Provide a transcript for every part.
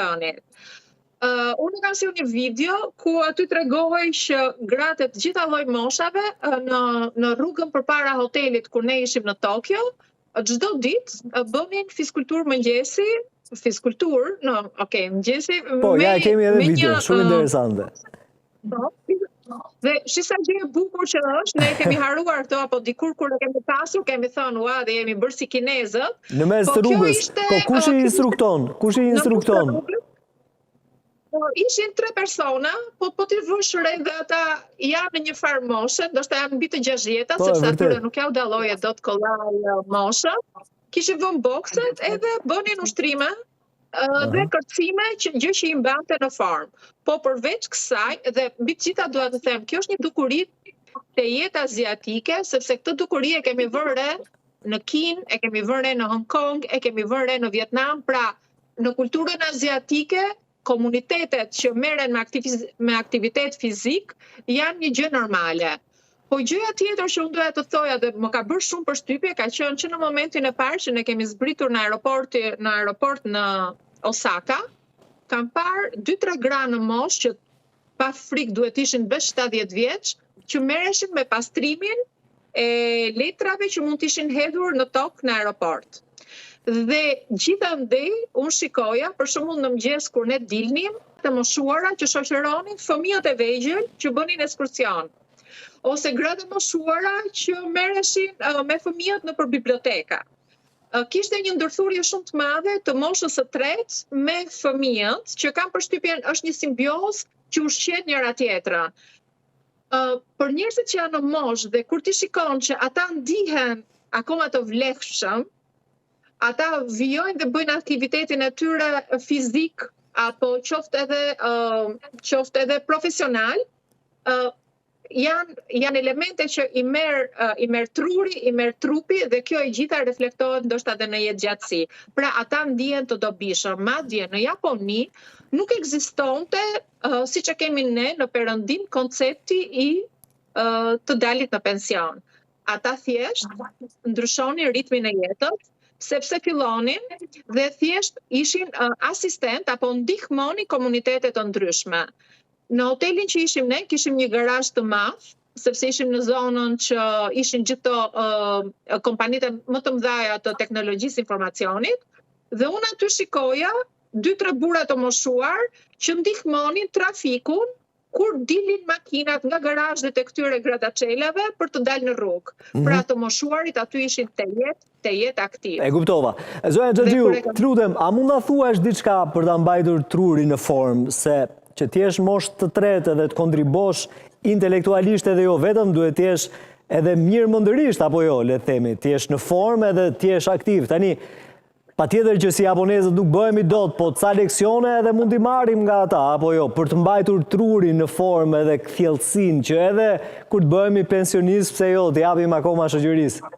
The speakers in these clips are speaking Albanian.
rënit. Unë kam si një video ku aty tregohej që gratë të gjitha lloj moshave në rrugën përpara hotelit ku ne ishim në Tokyo, çdo ditë bënin fiskulturë mëngjesi, mëngjesi. Po, ja kemi edhe video, shumë interesante. Dhe shisa gjë e bukur që është, ne kemi haruar këto, apo dikur kur e kemi pasur, kemi thënë, ua, dhe jemi bërë si kinezët. Në mes të rrugës, kush i instrukton? Ishin 3 persona, po t'i vësh re dhe ata janë në një farë moshe, ndoshta janë mbi të 60, sepse atyre nuk ja u dalloje dot kollaj mosha. Kishin vënë bokset edhe bënin ushtrime dhe kërcime, gjë që i mbante në formë. Po përveç kësaj, dhe mbi të gjitha dua të them, kjo është një dukuri të jetë aziatike, sepse këtë dukuri e kemi vënë re në Kinë, e kemi vënë re në Hong Kong, e kemi vënë re në Vietnam, pra në kulturën aziatike komunitetet që merren me aktivitet fizik janë një gjë normale. Po gjëja tjetër që unë doja të thoja dhe më ka bërë shumë përshtypje ka qenë që në momentin e parë që ne kemi zbritur në aeroport në Osaka, kam parë 2-3 gra në moshë që pa frikë duhet ishin veç 70 vjeç, që merreshin me pastrimin e letrave që mund të ishin hedhur në tokë në aeroport. Dhe gjithandej unë shikoja, për shembull në mëngjes kur ne dilnim, të moshuara që shoqëronin fëmijët e vegjël që bënin ekskursion, ose gratë e moshuara që merreshin me fëmijët nëpër biblioteka. Kishte një ndërthurje shumë të madhe të moshës së tretë me fëmijët, që kanë përshtypjen është një simbiozë që ushqet njëra tjetrën. Për njerëzit që janë në moshë dhe kur ti shikon që ata ndihen akoma të vlefshëm, ata vijojnë dhe bëjnë aktivitetin e tyre fizik apo qoftë edhe profesional, janë elemente që i merr truri, i merr trupi dhe kjo e gjitha reflektohet ndoshta edhe në jetëgjatësi. Pra ata ndihen të dobishëm. Madje në Japoni nuk ekzistonte siç e kemi ne në Perëndim koncepti i të dalit në pension. Ata thjesht ndryshonin ritmin e jetës, sepse fillonin dhe thjesht ishin asistent apo ndihmonin komunitete të ndryshme. Në hotelin që ishim ne, kishim një garazh të madh, sepse ishim në zonën që ishin gjithë kompanitë më të mëdha të teknologjisë informacionit, dhe unë aty shikoja 2-3 burra të moshuar që ndihmonin trafikun kur dilin makinat nga garazhet e këtyre gradaçelave për të dalë në rrugë. Pra të moshuarit aty ishin të jetë aktiv. E kuptova. Zonja Xhaxhiu, të lutem, a mund ta thuash diçka për ta mbajtur trurin në formë, se që ti jesh moshë të tretë dhe të kontribosh intelektualisht edhe jo vetëm, duhet të jesh edhe mirëmendërisht apo jo, le të themi, ti jesh në formë edhe ti jesh aktiv. Tani patjetër që si japonezët nuk bëhemi dot, po ca leksione edhe mund t'i marrim nga ata, apo jo, për të mbajtur trurin në formë edhe kthjellësinë që edhe kur të bëhemi pensionistë, pse jo, t'i japim akoma shoqërisë.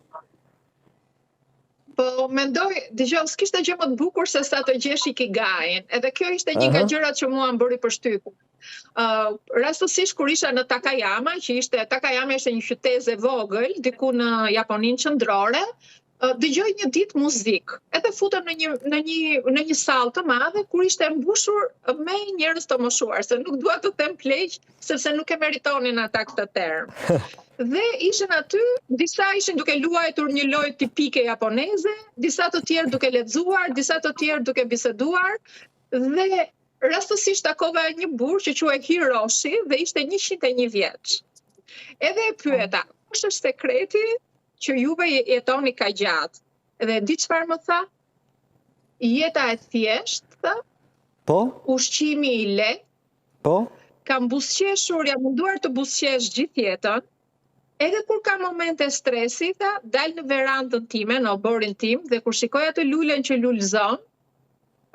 Po mendoj, dëgjoj, s'kishte gjë më të bukur se sa të gjesh ikigain. Edhe kjo ishte një nga gjërat që mua më bëri përshtypje. Rastësisht kur isha në Takayama, Takayama ishte një qytet e vogël, diku në Japoninë qendrore, dëgjoj një ditë muzikë. Edhe futem në një sallë të madhe kur ishte mbushur me njerëz të moshuar, se nuk dua të them pleq, sepse nuk e meritonin ata këtë term. Dhe ishin aty, disa ishin duke luajtur një lojë tipike japoneze, disa të tjerë duke lexuar, disa të tjerë duke biseduar, dhe rastësisht takova një burr që quhej Hiroshi dhe ishte 101 vjeç. Edhe e pyeta, kush është sekreti që juve jetoni ka gjatë? Dhe di çfarë më tha? Jeta e thjeshtë, tha. Po? Ushqimi i lehtë. Po? Kam buzëqeshur, jam munduar të buzëqesh gjithë jetën. Edhe kur ka momente stresi, tha, dal në verandën time, në oborin tim, dhe kur shikoj atë lulen që lulëzon,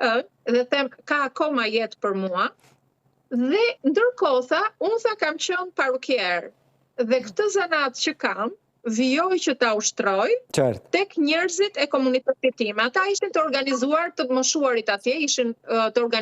dhe them, ka akoma jetë për mua, dhe ndërkohë, tha, unë tha kam qenë parukier, dhe këtë zanat që kam, vijoj që ta ushtroj tek njerëzit e komunitetit tim. Ata ishin të organizuar të moshuarit atje, ishin të organizuar